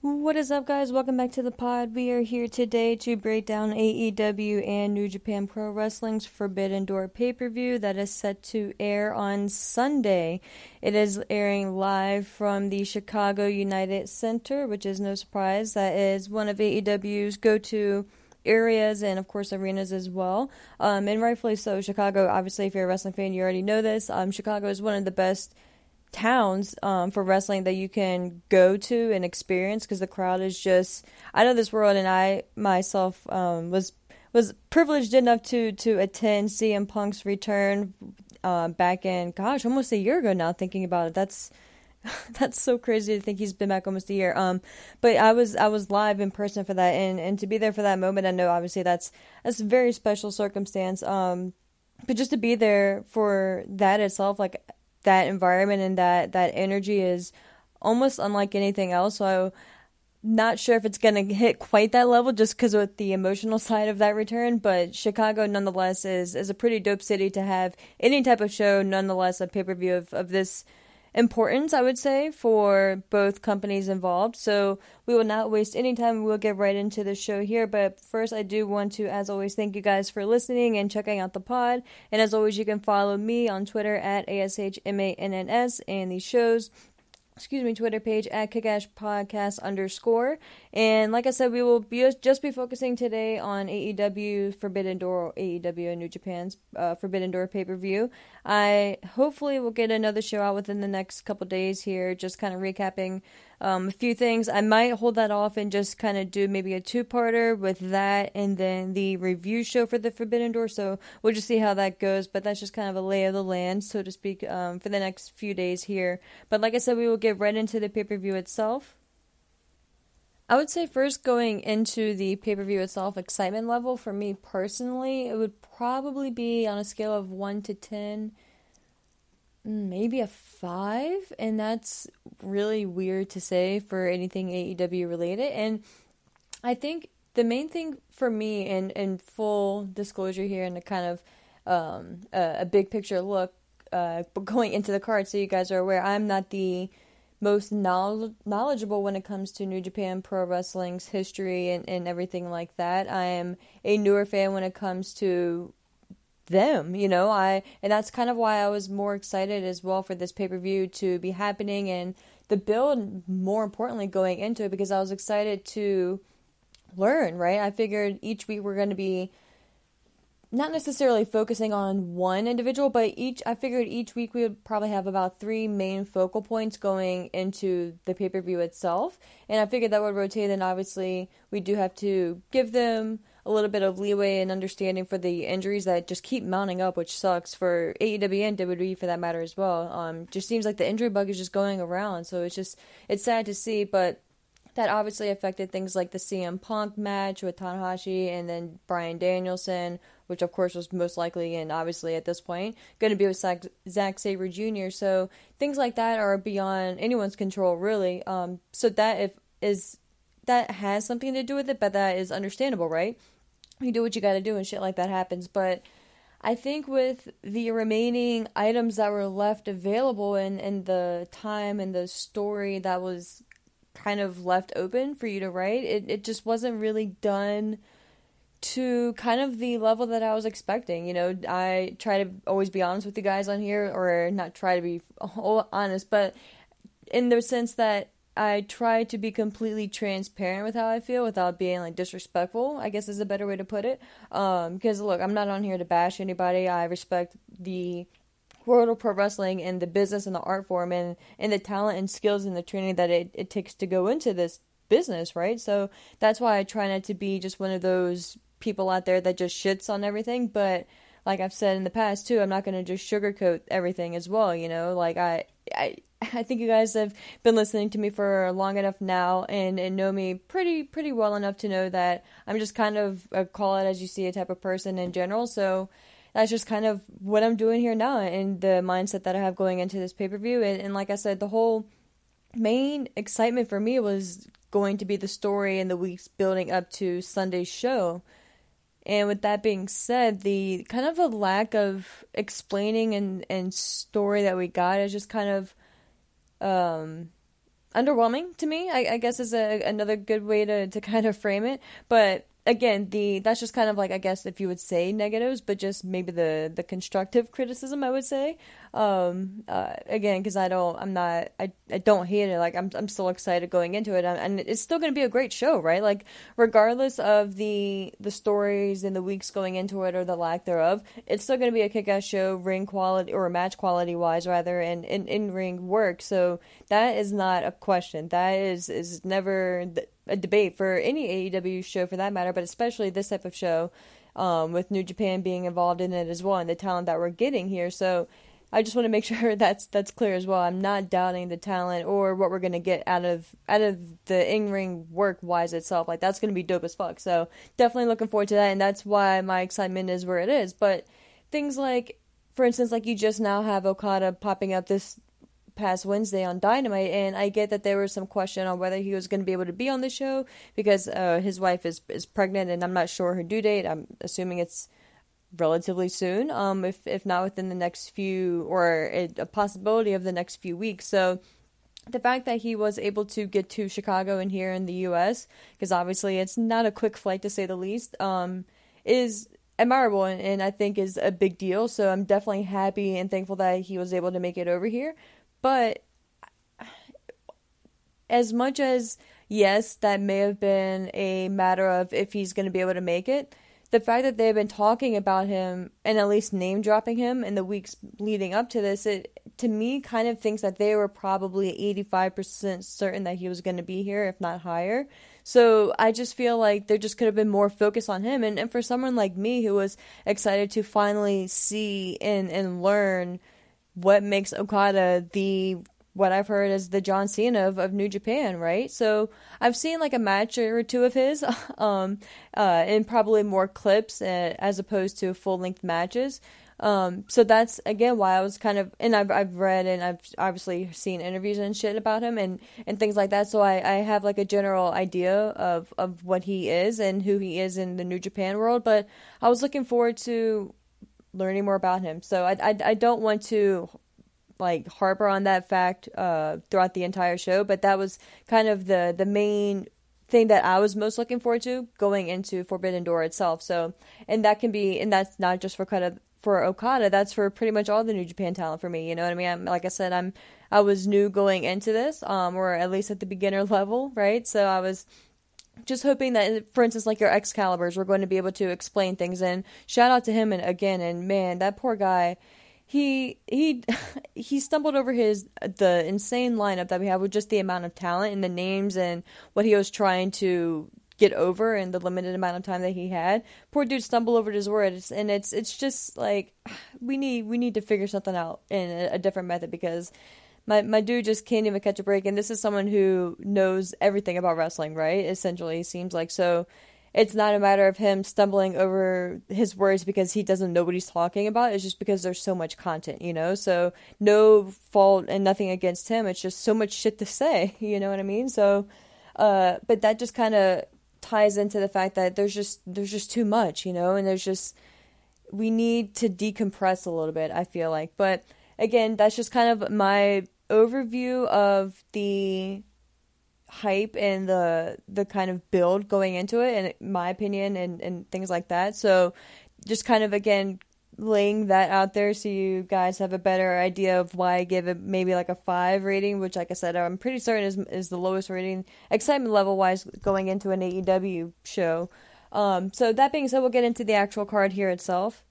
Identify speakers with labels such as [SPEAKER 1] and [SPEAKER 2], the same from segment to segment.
[SPEAKER 1] What is up, guys? Welcome back to the pod. We are here today to break down AEW and New Japan Pro Wrestling's Forbidden Door pay-per-view that is set to air on Sunday. It is airing live from the Chicago United Center, which is no surprise. That is one of AEW's go-to areas and, of course, arenas as well. And rightfully so. Chicago, obviously, if you're a wrestling fan, you already know this. Chicago is one of the best towns for wrestling that you can go to and experience, because the crowd is just out of this world. And I myself was privileged enough to attend CM Punk's return back in, gosh, almost a year ago now, thinking about it. That's that's so crazy to think he's been back almost a year. But I was live in person for that, and to be there for that moment, I know obviously that's a very special circumstance. But just to be there for that itself, like, that environment and that energy is almost unlike anything else. So not sure if it's going to hit quite that level just because of the emotional side of that return. But Chicago, nonetheless, is a pretty dope city to have any type of show, nonetheless, a pay-per-view of this importance, I would say, for both companies involved. So we will not waste any time. We'll get right into the show here. But first, I do want to, as always, thank you guys for listening and checking out the pod. And as always, you can follow me on Twitter at ASHMANNS and the show's Twitter page at @kickasspodcast_. And like I said, we will just be focusing today on AEW Forbidden Door, or AEW and New Japan's Forbidden Door pay-per-view. I hopefully will get another show out within the next couple days here, just kind of recapping a few things. I might hold that off and just kind of do maybe a two-parter with that and then the review show for the Forbidden Door. So we'll just see how that goes. But that's just kind of a lay of the land, so to speak, for the next few days here. But like I said, we will get right into the pay-per-view itself. I would say first, going into the pay-per-view itself, excitement level for me personally, it would probably be on a scale of 1 to 10, maybe a 5, and that's really weird to say for anything AEW related. And I think the main thing for me, in full disclosure here, and a kind of a big picture look, going into the card, so you guys are aware, I'm not the most knowledgeable when it comes to New Japan Pro Wrestling's history and everything like that. I am a newer fan when it comes to them, and that's kind of why I was more excited as well for this pay-per-view to be happening, and the build, more importantly, going into it, because I was excited to learn, right? I figured each week we're going to be not necessarily focusing on one individual, but I figured each week we would probably have about 3 main focal points going into the pay-per-view itself. And I figured that would rotate, and obviously we do have to give them a little bit of leeway and understanding for the injuries that just keep mounting up, which sucks for AEW and WWE for that matter as well. Just seems like the injury bug is just going around, so it's sad to see, but that obviously affected things like the CM Punk match with Tanahashi and then Bryan Danielson, which of course was most likely and obviously at this point going to be with Zack Sabre Jr. So things like that are beyond anyone's control, really. So that that has something to do with it, but that is understandable, right? You do what you got to do and shit like that happens. But I think with the remaining items that were left available and the time and the story that was kind of left open for you to write, it just wasn't really done to kind of the level that I was expecting. I try to always be honest with you guys on here, or not try to be honest, but in the sense that I try to be completely transparent with how I feel without being like disrespectful, I guess is a better way to put it. Because look, I'm not on here to bash anybody. I respect the world of pro wrestling and the business and the art form and the talent and skills and the training that it takes to go into this business, right? So that's why I try not to be just one of those people out there that just shits on everything. But like I've said in the past too, I'm not going to just sugarcoat everything as well, like I think you guys have been listening to me for long enough now and know me pretty well enough to know that I'm just kind of a call it as you see it type of person in general. So that's just kind of what I'm doing here now and the mindset that I have going into this pay-per-view. And like I said, the whole main excitement for me was going to be the story and the weeks building up to Sunday's show. And with that being said, the kind of a lack of explaining and story that we got is just kind of underwhelming to me, I guess is another good way to kind of frame it. But again, that's just kind of like, I guess if you would say negatives, but just maybe the constructive criticism, I would say. Again, because I don't hate it. Like I'm still excited going into it, and it's still going to be a great show, right? Like regardless of the stories and the weeks going into it or the lack thereof, it's still going to be a kick-ass show, ring quality or match quality wise rather, and in-ring work. So that is not a question. That is never a debate for any AEW show for that matter, but especially this type of show, with New Japan being involved in it as well and the talent that we're getting here. So I just want to make sure that's clear as well. I'm not doubting the talent or what we're going to get out of the in-ring work wise itself. Like that's going to be dope as fuck. So definitely looking forward to that, and that's why my excitement is where it is. But things like, for instance, like you just now have Okada popping up this past Wednesday on Dynamite, and I get that there was some question on whether he was going to be able to be on the show because his wife is pregnant, and I'm not sure her due date. I'm assuming it's relatively soon, if not within the next few, or a possibility of the next few weeks. So the fact that he was able to get to Chicago and here in the U.S., because obviously it's not a quick flight to say the least, is admirable and I think is a big deal. So I'm definitely happy and thankful that he was able to make it over here. But as much as, yes, that may have been a matter of if he's going to be able to make it, the fact that they've been talking about him and at least name dropping him in the weeks leading up to this, it to me kind of thinks that they were probably 85% certain that he was going to be here, if not higher. So I just feel like there just could have been more focus on him. And for someone like me who was excited to finally see and learn what makes Okada what I've heard is the John Cena of New Japan, right? So I've seen like a match or two of his, and probably more clips as opposed to full-length matches. So that's again why I was kind of, and I've read and I've obviously seen interviews and shit about him and things like that. So I have like a general idea of what he is and who he is in the New Japan world. But I was looking forward to learning more about him. So I don't want to like harbor on that fact throughout the entire show, but that was kind of the main thing that I was most looking forward to going into Forbidden Door itself. So, and that's not just for Okada, that's for pretty much all the New Japan talent for me. You know what I mean? Like I said, I was new going into this, or at least at the beginner level, right? So I was just hoping that, for instance, like your Excaliburs were going to be able to explain things. And shout out to him and man, that poor guy. He stumbled over the insane lineup that we have with just the amount of talent and the names and what he was trying to get over in the limited amount of time that he had. Poor dude stumbled over his words, and it's just like we need to figure something out in a different method because my dude just can't even catch a break. And this is someone who knows everything about wrestling, right? Essentially, it seems like. So it's not a matter of him stumbling over his words because he doesn't know what he's talking about. It's just because there's so much content, you know? So no fault and nothing against him. It's just so much shit to say, you know what I mean? So, but that just kind of ties into the fact that there's just too much, you know? And we need to decompress a little bit, I feel like. But again, that's just kind of my overview of the hype and the kind of build going into it, in my opinion, and things like that. So just kind of, again, laying that out there so you guys have a better idea of why I give it maybe like a 5 rating, which, like I said, I'm pretty certain is the lowest rating, excitement level-wise, going into an AEW show. So that being said, we'll get into the actual card here itself.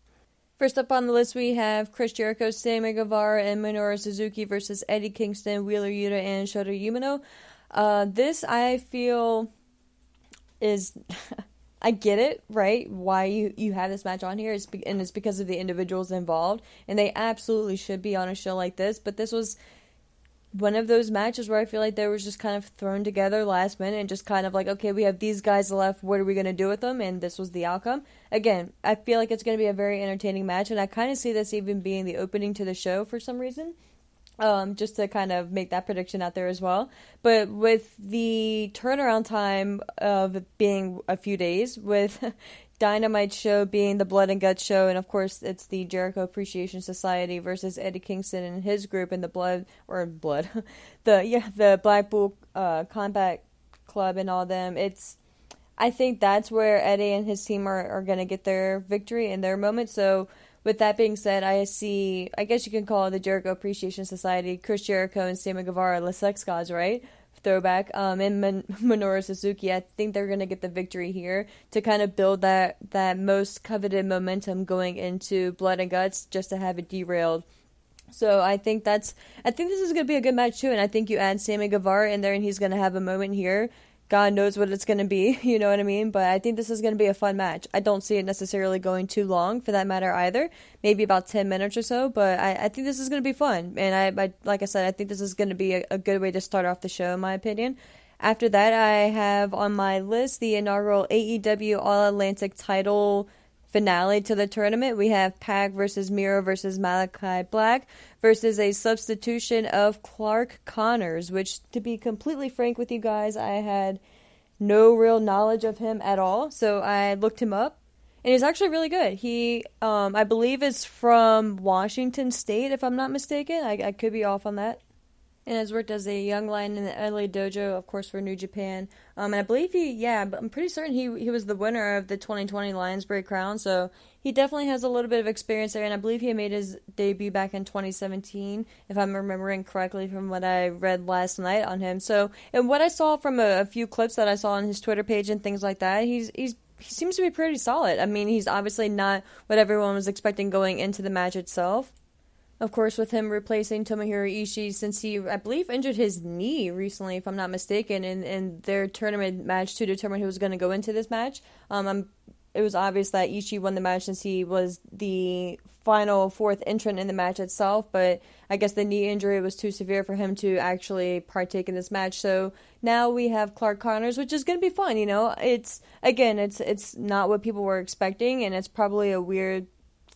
[SPEAKER 1] First up on the list, we have Chris Jericho, Sammy Guevara, and Minoru Suzuki versus Eddie Kingston, Wheeler Yuta, and Shota Umino. This, I feel, is... I get it, right? Why you have this match on here, and it's because of the individuals involved, and they absolutely should be on a show like this, but this was one of those matches where I feel like they were just kind of thrown together last minute and just kind of like, okay, we have these guys left, what are we going to do with them? And this was the outcome. Again, I feel like it's going to be a very entertaining match, and I kind of see this even being the opening to the show for some reason. Just to kind of make that prediction out there as well. But with the turnaround time of it being a few days, with Dynamite show being the Blood and Guts show, and of course it's the Jericho Appreciation Society versus Eddie Kingston and his group in the the Blackpool Combat Club and all them. I think that's where Eddie and his team are going to get their victory in their moment. So with that being said, I guess you can call it the Jericho Appreciation Society, Chris Jericho and Sammy Guevara, the Sex Gods, right? Throwback, and Minoru Suzuki. I think they're going to get the victory here to kind of build that most coveted momentum going into Blood and Guts, just to have it derailed. So I think this is going to be a good match too, and I think you add Sammy Guevara in there and he's going to have a moment here. God knows what it's going to be, you know what I mean? But I think this is going to be a fun match. I don't see it necessarily going too long, for that matter, either. Maybe about 10 minutes or so, but I think this is going to be fun. And I like I said, I think this is going to be a good way to start off the show, in my opinion. After that, I have on my list the inaugural AEW All-Atlantic title finale to the tournament. We have Pac versus Miro versus Malachi Black versus a substitution of Clark Connors, which, to be completely frank with you guys, I had no real knowledge of him at all. So I looked him up, and he's actually really good. He, I believe, is from Washington State, if I'm not mistaken. I could be off on that. And has worked as a young lion in the LA Dojo, of course, for New Japan. And I believe I'm pretty certain he was the winner of the 2020 Lionsbury Crown, so he definitely has a little bit of experience there, and I believe he made his debut back in 2017, if I'm remembering correctly from what I read last night on him. So, and what I saw from a few clips that I saw on his Twitter page and things like that, he seems to be pretty solid. I mean, he's obviously not what everyone was expecting going into the match itself. Of course, with him replacing Tomohiro Ishii, since he, I believe, injured his knee recently, if I'm not mistaken, in their tournament match to determine who was going to go into this match. It was obvious that Ishii won the match since he was the final fourth entrant in the match itself, but I guess the knee injury was too severe for him to actually partake in this match. So now we have Clark Connors, which is going to be fun, you know. It's not what people were expecting, and it's probably a weird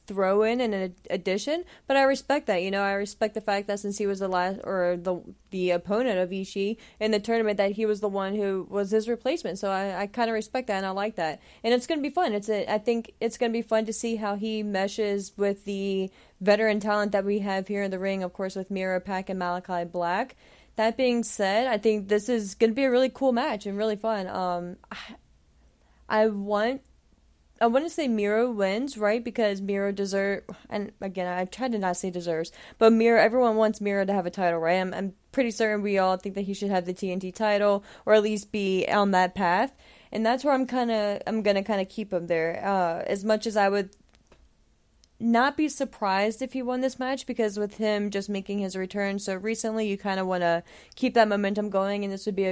[SPEAKER 1] throw in and an addition, but I respect that. You know, I respect the fact that since he was the opponent of Ishii in the tournament, that he was the one who was his replacement. So I kind of respect that, and I like that, and it's going to be fun. I think it's going to be fun to see how he meshes with the veteran talent that we have here in the ring, of course, with Miro, Pac, and Malachi Black. That being said, I think this is going to be a really cool match and really fun. I want to say Miro wins, right? Because Miro and again, I tried to not say deserves, but everyone wants Miro to have a title, right? I'm pretty certain we all think that he should have the TNT title, or at least be on that path. And that's where I'm going to kind of keep him there. As much as I would not be surprised if he won this match, because with him just making his return so recently, you kind of want to keep that momentum going, and this would be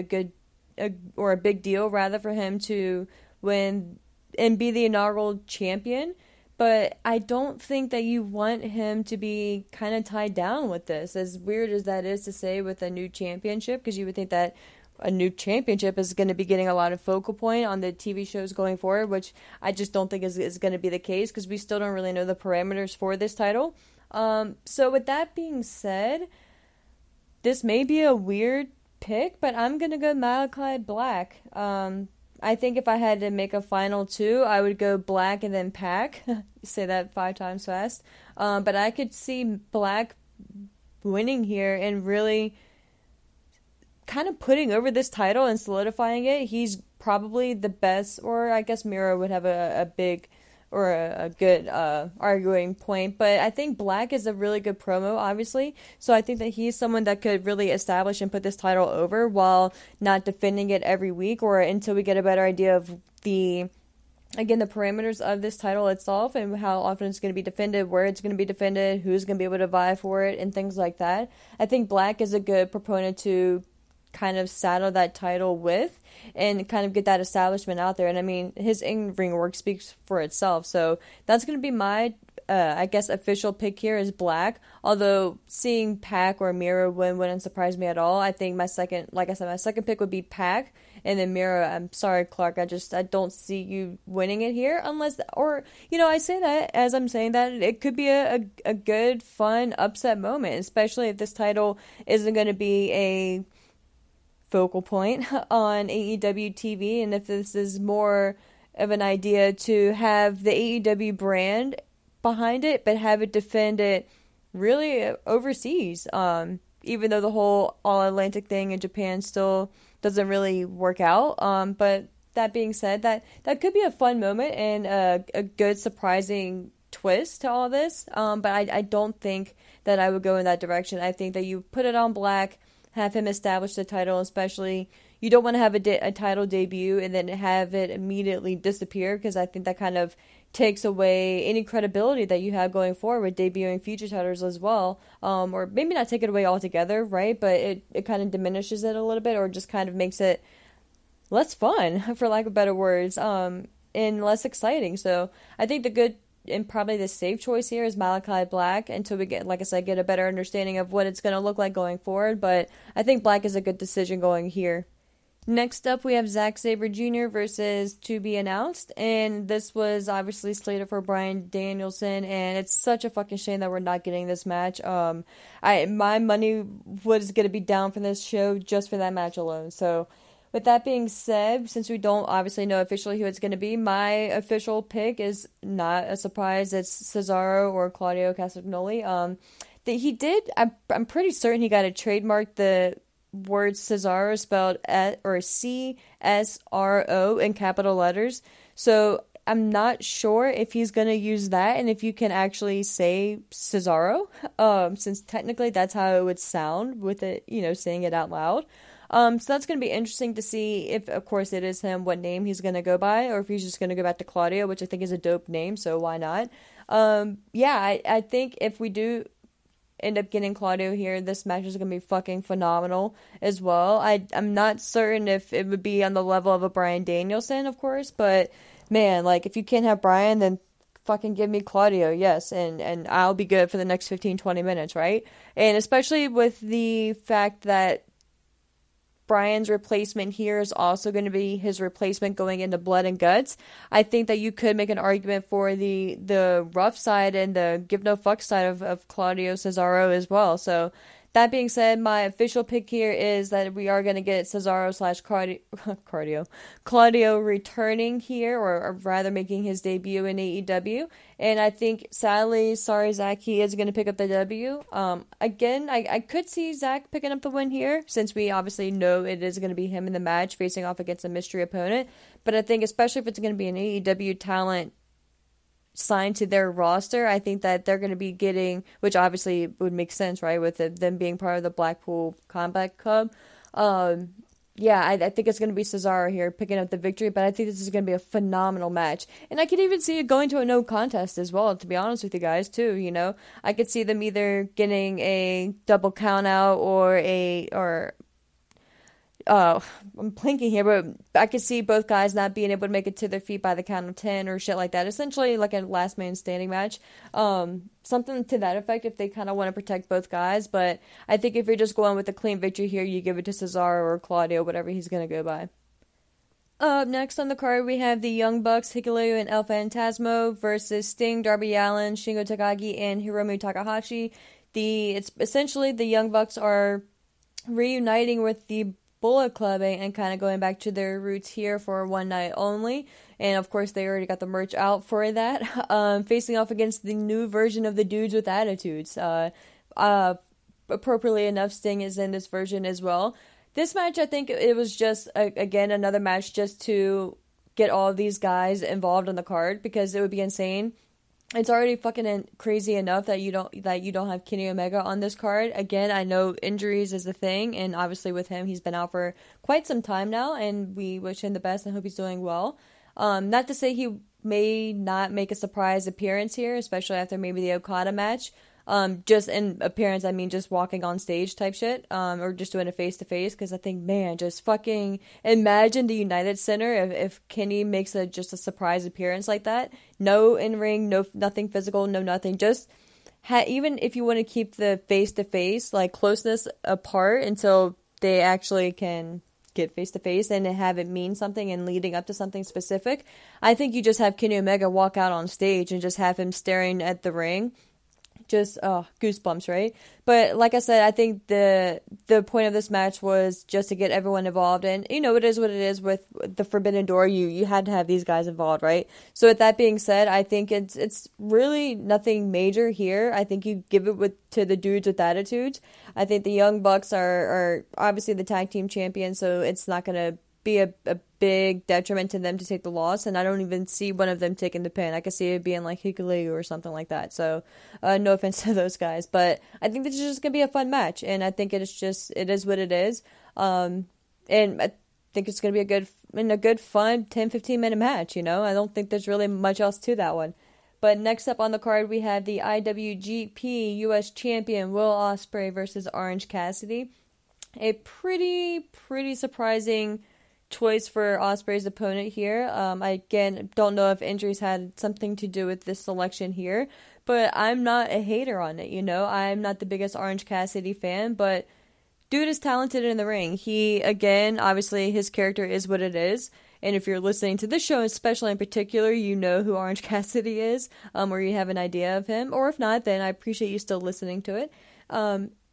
[SPEAKER 1] a big deal rather for him to win and be the inaugural champion. But I don't think that you want him to be kind of tied down with this, as weird as that is to say with a new championship, because you would think that a new championship is going to be getting a lot of focal point on the TV shows going forward, which I just don't think is going to be the case, because we still don't really know the parameters for this title. So with that being said, this may be a weird pick, but I'm going to go Malachi Black. I think if I had to make a final two, I would go Black and then Pac. Say that 5 times fast. But I could see Black winning here and really kind of putting over this title and solidifying it. He's probably the best, or I guess Miro would have a big or a good arguing point, but I think Black is a really good promo, obviously, so I think that he's someone that could really establish and put this title over while not defending it every week, or until we get a better idea of the parameters of this title itself and how often it's going to be defended, where it's going to be defended, who's going to be able to vie for it, and things like that. I think Black is a good proponent to kind of saddle that title with and kind of get that establishment out there. And I mean, his in-ring work speaks for itself. So that's going to be my, official pick here is Black. Although seeing Pac or Miro win wouldn't surprise me at all. I think my second pick would be Pac. And then Miro, I'm sorry, Clark, I don't see you winning it here unless, I say that as I'm saying that it could be a good, fun, upset moment, especially if this title isn't going to be a focal point on AEW TV, and if this is more of an idea to have the AEW brand behind it, but have it defend it really overseas. Even though the whole All Atlantic thing in Japan still doesn't really work out. But that being said, that could be a fun moment and a good surprising twist to all this. But I don't think that I would go in that direction. I think that you put it on Black, have him establish the title, especially you don't want to have a title debut and then have it immediately disappear, because I think that kind of takes away any credibility that you have going forward with debuting future titles as well. Or maybe not take it away altogether, right? But it kind of diminishes it a little bit, or just kind of makes it less fun, for lack of better words, and less exciting. So I think the good and probably the safe choice here is Malachi Black until we get, like I said, get a better understanding of what it's going to look like going forward. But I think Black is a good decision going here. Next up, we have Zack Sabre Jr. versus To Be Announced, and this was obviously slated for Bryan Danielson, and it's such a fucking shame that we're not getting this match. My money was going to be down for this show just for that match alone. So, with that being said, since we don't obviously know officially who it's going to be, my official pick is not a surprise. It's Cesaro or Claudio Castagnoli. I'm pretty certain he got to trademark the word Cesaro spelled CSRO in capital letters. So I'm not sure if he's going to use that and if you can actually say Cesaro, since technically that's how it would sound with it, saying it out loud. So that's going to be interesting to see if, of course, it is him, what name he's going to go by, or if he's just going to go back to Claudio, which I think is a dope name, so why not? I think if we do end up getting Claudio here, this match is going to be fucking phenomenal as well. I'm not certain if it would be on the level of a Bryan Danielson, of course, but man, like, if you can't have Bryan, then fucking give me Claudio, yes, and I'll be good for the next 15-20 minutes, right? And especially with the fact that Bryan's replacement here is also going to be his replacement going into Blood and Guts. I think that you could make an argument for the rough side and the give no fuck side of Claudio Cesaro as well. So that being said, my official pick here is that we are going to get Cesaro / Claudio returning here, or rather making his debut in AEW. And I think, sadly, sorry Zach, he is going to pick up the W. Again, I could see Zach picking up the win here, since we obviously know it is going to be him in the match facing off against a mystery opponent. But I think, especially if it's going to be an AEW talent signed to their roster, I think that they're going to be getting, which obviously would make sense, right, with them being part of the Blackpool Combat Club. I think it's going to be Cesaro here picking up the victory, but I think this is going to be a phenomenal match. And I could even see it going to a no contest as well, to be honest with you guys, too, I could see them either getting a double count out I'm blinking here, but I could see both guys not being able to make it to their feet by the count of 10 or shit like that. Essentially like a last man standing match. Something to that effect if they kind of want to protect both guys. But I think if you're just going with a clean victory here, you give it to Cesaro or Claudio, whatever he's going to go by. Up next on the card, we have the Young Bucks, Hikuleo and El Phantasmo versus Sting, Darby Allin, Shingo Takagi, and Hiromu Takahashi. It's essentially the Young Bucks are reuniting with the Bullet Club and kind of going back to their roots here for one night only. And of course, they already got the merch out for that. Facing off against the new version of the Dudes with Attitudes. Appropriately enough, Sting is in this version as well. This match, I think it was just, again, another match just to get all of these guys involved on the card, because it would be insane. It's already fucking crazy enough that you don't have Kenny Omega on this card. Again, I know injuries is the thing, and obviously with him, he's been out for quite some time now, and we wish him the best and hope he's doing well. Not to say he may not make a surprise appearance here, especially after maybe the Okada match. Just in appearance, I mean just walking on stage type shit, or just doing a face-to-face, because I think, man, just fucking imagine the United Center if Kenny makes just a surprise appearance like that. No in-ring, nothing physical, no nothing, just even if you want to keep the face-to-face, like, closeness apart until they actually can get face-to-face and have it mean something and leading up to something specific, I think you just have Kenny Omega walk out on stage and just have him staring at the ring, just goosebumps, right? But like I said, I think the point of this match was just to get everyone involved, and you know, it is what it is with the Forbidden Door. You had to have these guys involved, right? So with that being said, I think it's really nothing major here. I think you give it to the dudes with attitudes. I think the Young Bucks are obviously the tag team champions, so it's not gonna be a big detriment to them to take the loss, and I don't even see one of them taking the pin. I could see it being like Hikuleo or something like that. So, no offense to those guys, but I think this is just gonna be a fun match, and I think it is what it is. And I think it's gonna be a good fun 10-15 minute match. You know, I don't think there's really much else to that one. But next up on the card, we have the IWGP US Champion Will Ospreay versus Orange Cassidy. A pretty surprising choice for Ospreay's opponent here. I again don't know if injuries had something to do with this selection here, but I'm not a hater on it, you know. I'm not the biggest Orange Cassidy fan, but dude is talented in the ring. He, again, obviously his character is what it is, and if you're listening to this show, especially in particular, you know who Orange Cassidy is, or you have an idea of him, or if not, then I appreciate you still listening to it.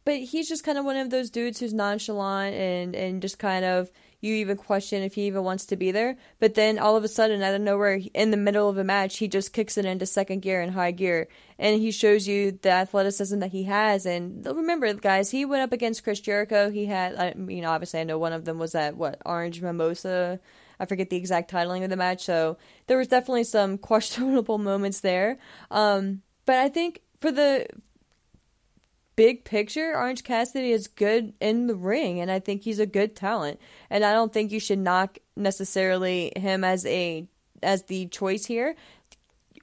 [SPEAKER 1] But he's just kind of one of those dudes who's nonchalant and just kind of, you even question if he even wants to be there. But then all of a sudden, out of nowhere, in the middle of a match, he just kicks it into second gear and high gear. And he shows you the athleticism that he has. And remember, guys, he went up against Chris Jericho. He had, obviously I know one of them was that, Orange Mimosa? I forget the exact titling of the match. So there was definitely some questionable moments there. But I think for the big picture, Orange Cassidy is good in the ring, and I think he's a good talent. And I don't think you should knock necessarily him as the choice here.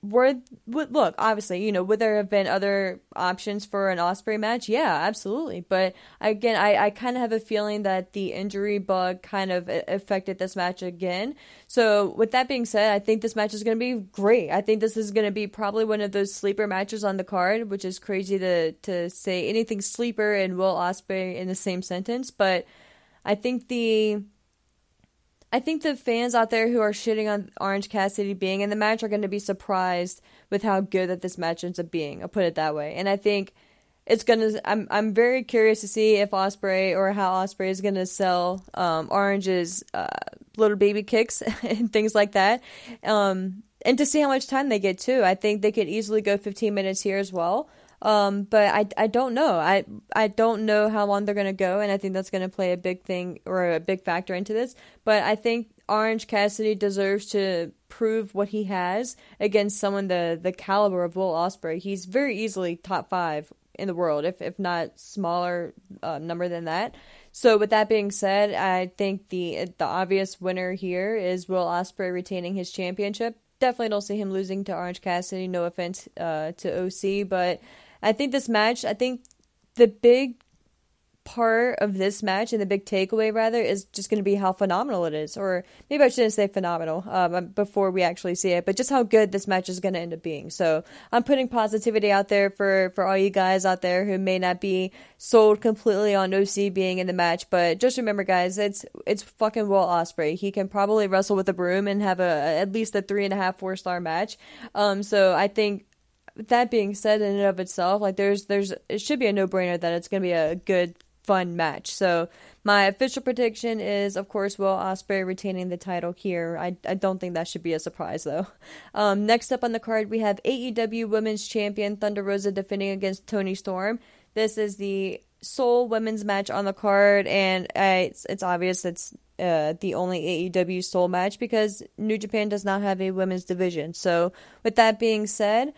[SPEAKER 1] Look, obviously, you know, would there have been other options for an Ospreay match? Yeah, absolutely. But again, I kind of have a feeling that the injury bug kind of affected this match again. So with that being said, I think this match is going to be great. I think this is going to be probably one of those sleeper matches on the card, which is crazy to say anything sleeper and Will Ospreay in the same sentence. But I think the fans out there who are shitting on Orange Cassidy being in the match are going to be surprised with how good that this match ends up being. I'll put it that way. And I think it's going to... I'm very curious to see if Ospreay or how Ospreay is going to sell Orange's little baby kicks and things like that. And to see how much time they get, too. I think they could easily go 15 minutes here as well. But I don't know. I don't know how long they're going to go, and I think that's going to play a big thing or a big factor into this. But I think Orange Cassidy deserves to prove what he has against someone the caliber of Will Ospreay. He's very easily top 5 in the world, if not smaller number than that. So with that being said, I think the obvious winner here is Will Ospreay retaining his championship. Definitely don't see him losing to Orange Cassidy. No offense to OC, but I think this match, the big part of this match and the big takeaway rather is just going to be how phenomenal it is. Or maybe I shouldn't say phenomenal before we actually see it, but just how good this match is going to end up being. So I'm putting positivity out there for all you guys out there who may not be sold completely on OC being in the match, but just remember, guys, it's fucking Will Ospreay. He can probably wrestle with a broom and have at least a 3.5, 4-star match. So I think that being said, in and of itself, like it should be a no-brainer that it's going to be a good, fun match. So my official prediction is, of course, Will Ospreay retaining the title here. I don't think that should be a surprise, though. Next up on the card, we have AEW Women's Champion Thunder Rosa defending against Toni Storm. This is the sole women's match on the card, and it's obvious it's the only AEW sole match because New Japan does not have a women's division. So with that being said,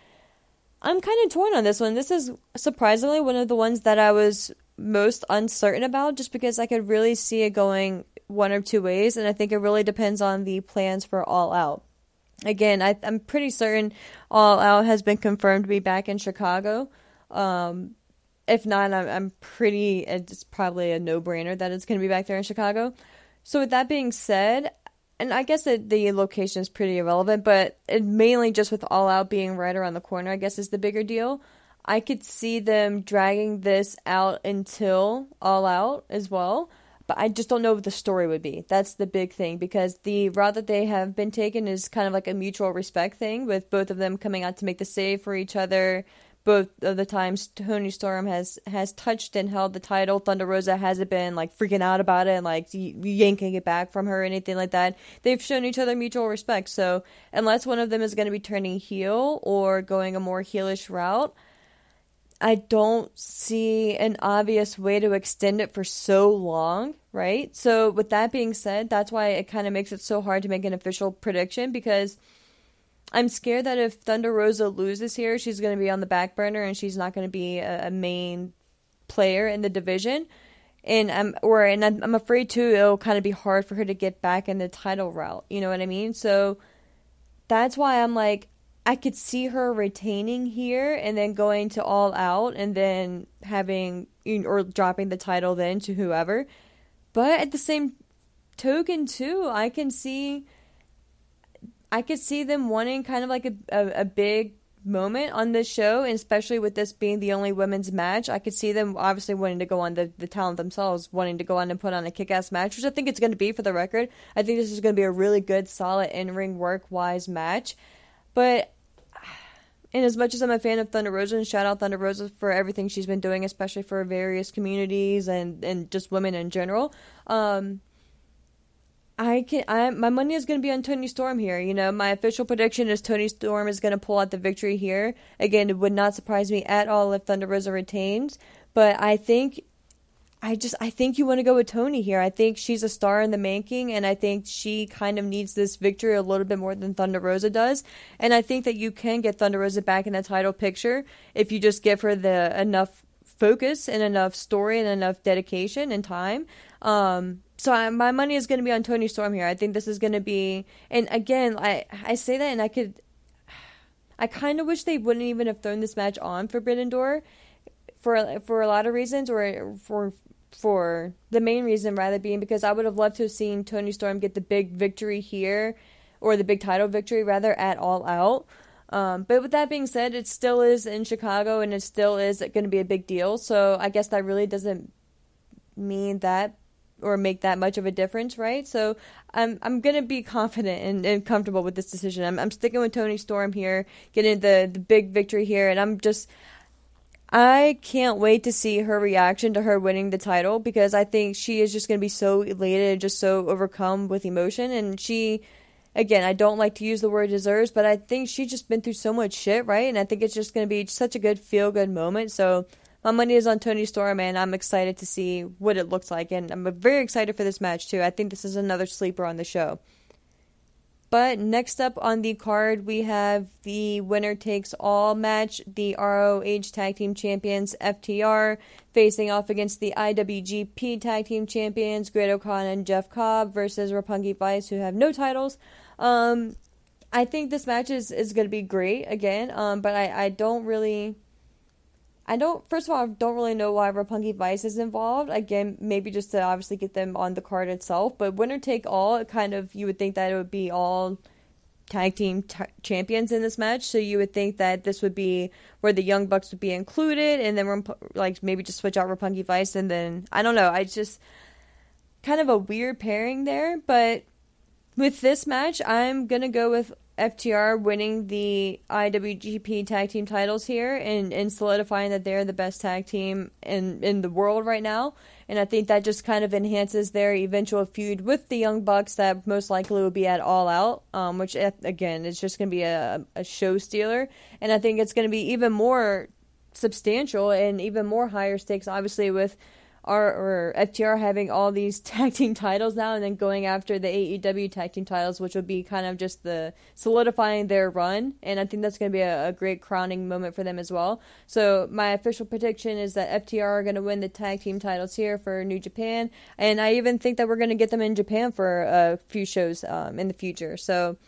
[SPEAKER 1] I'm kind of torn on this one. This is surprisingly one of the ones that I was most uncertain about, just because I could really see it going one or two ways, and I think it really depends on the plans for All Out. Again, I'm pretty certain All Out has been confirmed to be back in Chicago. If not, it's probably a no-brainer that it's going to be back there in Chicago. So with that being said, and I guess that the location is pretty irrelevant, but it mainly just with All Out being right around the corner, I guess, is the bigger deal. I could see them dragging this out until All Out as well, but I just don't know what the story would be. That's the big thing, because the route that they have been taken is kind of like a mutual respect thing, with both of them coming out to make the save for each other, both of the times Toni Storm has touched and held the title, Thunder Rosa hasn't been like freaking out about it and like yanking it back from her or anything like that. They've shown each other mutual respect. So unless one of them is going to be turning heel or going a more heelish route, I don't see an obvious way to extend it for so long, right? So with that being said, that's why it kind of makes it so hard to make an official prediction, because I'm scared that if Thunder Rosa loses here, she's going to be on the back burner and she's not going to be a main player in the division. And I'm afraid too it'll kind of be hard for her to get back in the title route. You know what I mean? So that's why I'm like, I could see her retaining here and then going to All Out and then having or dropping the title then to whoever. But at the same token too, I could see them wanting kind of like a big moment on this show, and especially with this being the only women's match, I could see them obviously wanting to go on, the talent themselves wanting to go on and put on a kick-ass match, which I think it's going to be. For the record, I think this is going to be a really good, solid in-ring work-wise match. But, and as much as I'm a fan of Thunder Rosa, and shout out Thunder Rosa for everything she's been doing, especially for various communities and just women in general, my money is going to be on Toni Storm here. You know, my official prediction is Toni Storm is going to pull out the victory here. Again, it would not surprise me at all if Thunder Rosa retains, but I think you want to go with Toni here. I think she's a star in the making, and I think she kind of needs this victory a little bit more than Thunder Rosa does. And I think that you can get Thunder Rosa back in the title picture if you just give her the enough focus and enough story and enough dedication and time. So my money is going to be on Toni Storm here. I think this is going to be, and again, I say that, and I kind of wish they wouldn't even have thrown this match on Forbidden Door for a lot of reasons, or for the main reason rather being because I would have loved to have seen Toni Storm get the big victory here, or the big title victory rather, at All Out. But with that being said, it still is in Chicago, and it still is going to be a big deal. So I guess that really doesn't mean that or make that much of a difference, right? So I'm gonna be confident and comfortable with this decision. I'm sticking with Toni Storm here, getting the big victory here, and I can't wait to see her reaction to her winning the title, because I think she is just gonna be so elated and just so overcome with emotion. And she, again, I don't like to use the word deserves, but I think she's just been through so much shit, right? And I think it's just gonna be such a good feel-good moment. So my money is on Toni Storm, and I'm excited to see what it looks like. And I'm very excited for this match, too. I think this is another sleeper on the show. But next up on the card, we have the winner-takes-all match. The ROH Tag Team Champions, FTR, facing off against the IWGP Tag Team Champions, Great O'Connor and Jeff Cobb, versus Roppongi Vice, who have no titles. I think this match is going to be great, again. But I don't really... first of all, I don't really know why Roppongi Vice is involved. Again, maybe just to obviously get them on the card itself. But winner take all, you would think that it would be all tag team champions in this match. So you would think that this would be where the Young Bucks would be included. And then maybe just switch out Roppongi Vice. And then, I don't know. It's just kind of a weird pairing there. But with this match, I'm going to go with FTR winning the IWGP tag team titles here and solidifying that they're the best tag team in the world right now. And I think that just kind of enhances their eventual feud with the Young Bucks that most likely will be at All Out, which, again, is just going to be a show stealer. And I think it's going to be even more substantial and even more higher stakes, obviously, with or FTR having all these tag team titles now, and then going after the AEW tag team titles, which would be kind of just the solidifying their run. And I think that's going to be a great crowning moment for them as well. So my official prediction is that FTR are going to win the tag team titles here for New Japan, and I even think that we're going to get them in Japan for a few shows in the future. So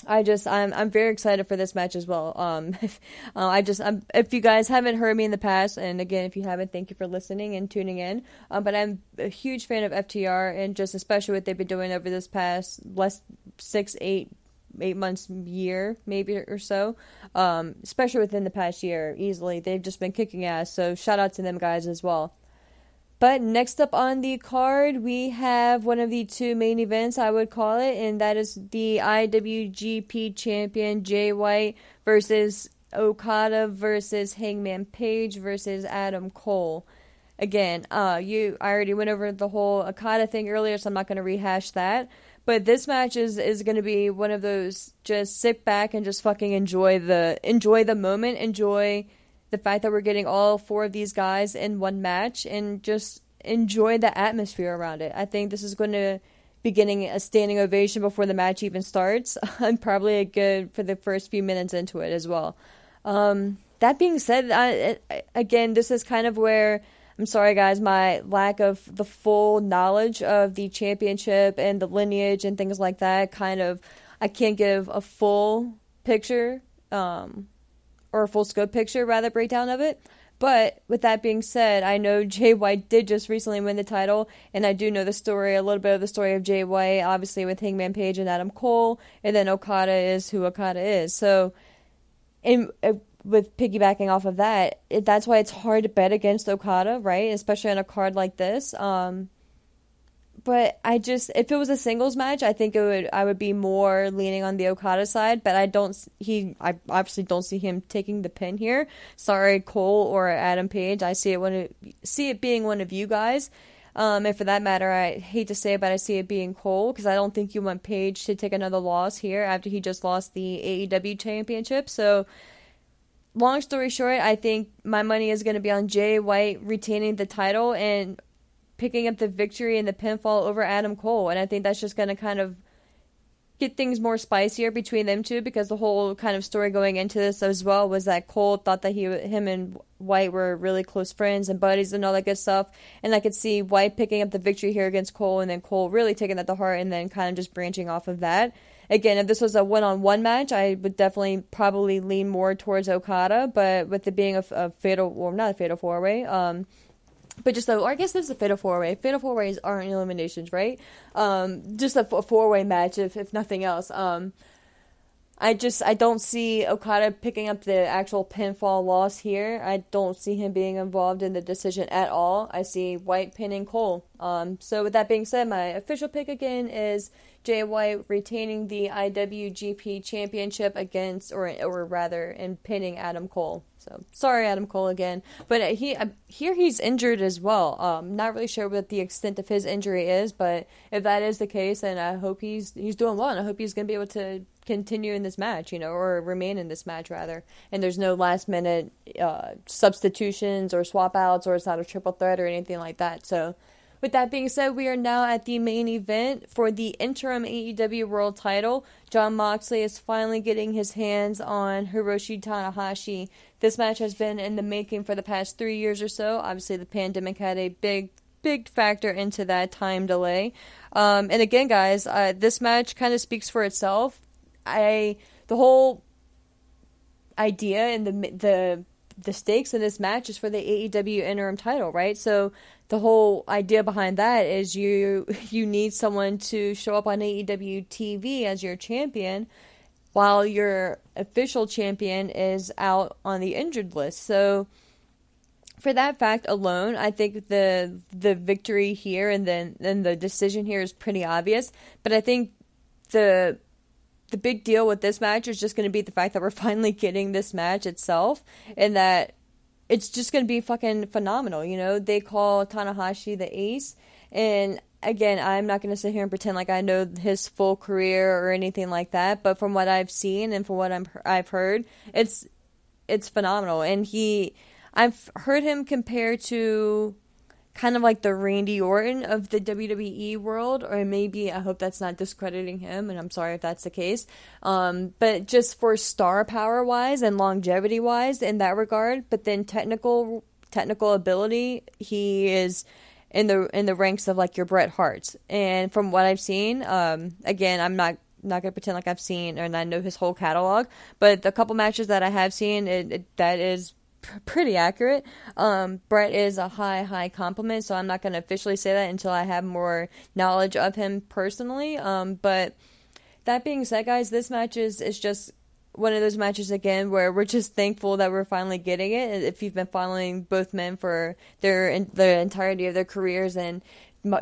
[SPEAKER 1] I'm very excited for this match as well. If you guys haven't heard me in the past, and again, if you haven't, thank you for listening and tuning in. But I'm a huge fan of FTR, and just especially what they've been doing over this past 8 months, year maybe or so. Especially within the past year, easily they've just been kicking ass. So shout out to them guys as well. But next up on the card, we have one of the two main events, I would call it, and that is the IWGP champion Jay White versus Okada versus Hangman Page versus Adam Cole. Again, I already went over the whole Okada thing earlier, so I'm not going to rehash that. But this match is going to be one of those, just sit back and just fucking enjoy the moment, enjoy the fact that we're getting all 4 of these guys in one match, and just enjoy the atmosphere around it. I think this is going to be getting a standing ovation before the match even starts, and probably a good for the first few minutes into it as well. That being said, again, this is kind of where, I'm sorry guys, my lack of the full knowledge of the championship and the lineage and things like that, I can't give a full picture, or a full scope picture, rather, breakdown of it. But with that being said, I know Jay White did just recently win the title, and I do know the story, a little bit of the story of Jay White, obviously with Hangman Page and Adam Cole, and then Okada is who Okada is. So, with piggybacking off of that, that's why it's hard to bet against Okada, right? Especially on a card like this. But if it was a singles match, I think I would be more leaning on the Okada side, but I obviously don't see him taking the pin here. Sorry, Cole or Adam Page. I see it being one of you guys. And for that matter, I hate to say it, but I see it being Cole, because I don't think you want Page to take another loss here after he just lost the AEW championship. So, long story short, I think my money is going to be on Jay White retaining the title and picking up the victory and the pinfall over Adam Cole. And I think that's just going to kind of get things more spicier between them two, because the whole kind of story going into this as well was that Cole thought that him and White were really close friends and buddies and all that good stuff. And I could see White picking up the victory here against Cole, and then Cole really taking that to heart and then kind of just branching off of that. Again, if this was a one-on-one match, I would definitely probably lean more towards Okada, but with it being a fatal, well, not a fatal four-way, but just I guess this is a fatal four-way. Fatal four-ways aren't eliminations, right? Just a four-way match, if nothing else. I don't see Okada picking up the actual pinfall loss here. I don't see him being involved in the decision at all. I see White pinning Cole. So with that being said, my official pick again is Jay White retaining the IWGP Championship against, or rather, in pinning Adam Cole. So, sorry, Adam Cole again. But he's injured as well. Not really sure what the extent of his injury is, but if that is the case, then I hope he's doing well, and I hope he's going to be able to continue in this match, or remain in this match, rather. And there's no last-minute substitutions or swap-outs, or it's not a triple threat or anything like that. So, with that being said, we are now at the main event for the interim AEW World Title. Jon Moxley is finally getting his hands on Hiroshi Tanahashi. This match has been in the making for the past 3 years or so. Obviously, the pandemic had a big factor into that time delay. And again, guys, this match kind of speaks for itself. The whole idea and the stakes in this match is for the AEW interim title, right? So the whole idea behind that is you need someone to show up on AEW TV as your champion while your official champion is out on the injured list. So for that fact alone, I think the victory here and the decision here is pretty obvious. But I think the big deal with this match is just going to be the fact that we're finally getting this match itself, and that it's just going to be fucking phenomenal. They call Tanahashi the ace, and again, I'm not going to sit here and pretend like I know his full career or anything like that, but from what I've seen and from what I've heard, it's phenomenal. And I've heard him compared to kind of like the Randy Orton of the WWE world, or maybe, I hope that's not discrediting him, and I'm sorry if that's the case, but just for star power wise and longevity wise in that regard. But then technical ability, he is in the ranks of like your Bret Harts. And from what I've seen, again, I'm not gonna pretend like I've seen and I know his whole catalog, but the couple matches that I have seen, that is pretty accurate. Bret is a high compliment, so I'm not going to officially say that until I have more knowledge of him personally. But that being said, guys, this match is just one of those matches again where we're just thankful that we're finally getting it. If you've been following both men for the entirety of their careers, and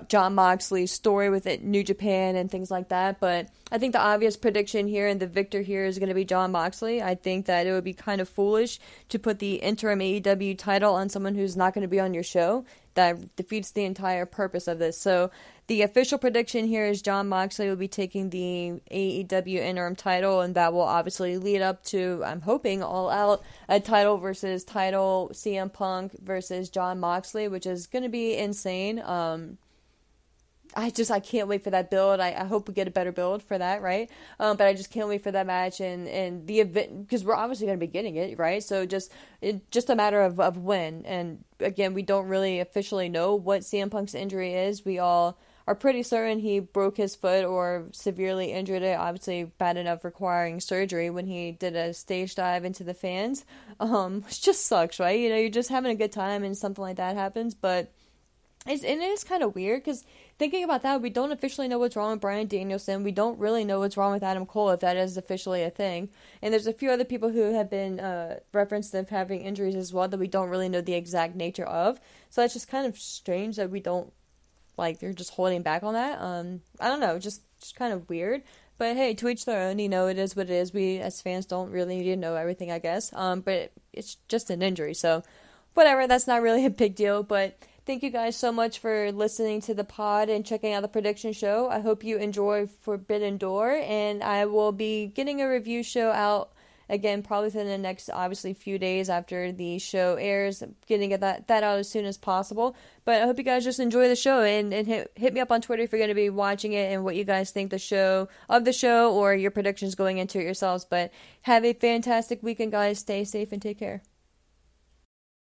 [SPEAKER 1] Jon Moxley's story with it, New Japan and things like that. But I think the obvious prediction here and the victor here is going to be Jon Moxley. I think that it would be kind of foolish to put the interim AEW title on someone who's not going to be on your show. That defeats the entire purpose of this. So the official prediction here is Jon Moxley will be taking the AEW interim title, and that will obviously lead up to, I'm hoping, All Out, a title versus title, CM Punk versus Jon Moxley, which is going to be insane. I can't wait for that build. I hope we get a better build for that, right? But I just can't wait for that match and the event, because we're obviously going to be getting it, right? So just a matter of when. And again, we don't really officially know what CM Punk's injury is. We all are pretty certain he broke his foot or severely injured it, obviously bad enough requiring surgery when he did a stage dive into the fans, which just sucks, right? You're just having a good time and something like that happens, but it is kind of weird, because thinking about that, we don't officially know what's wrong with Bryan Danielson. We don't really know what's wrong with Adam Cole, if that is officially a thing. And there's a few other people who have been referenced of having injuries as well that we don't really know the exact nature of. So it's just kind of strange that we don't, they're just holding back on that. I don't know, just kind of weird. But hey, to each their own, it is what it is. We as fans don't really need to know everything, I guess. But it's just an injury, so whatever, that's not really a big deal. But thank you guys so much for listening to the pod and checking out the prediction show. I hope you enjoy Forbidden Door, and I will be getting a review show out again probably within the next, obviously, few days after the show airs, getting that out as soon as possible. But I hope you guys just enjoy the show, and hit me up on Twitter if you're going to be watching it and what you guys think of the show or your predictions going into it yourselves. But have a fantastic weekend, guys. Stay safe and take care.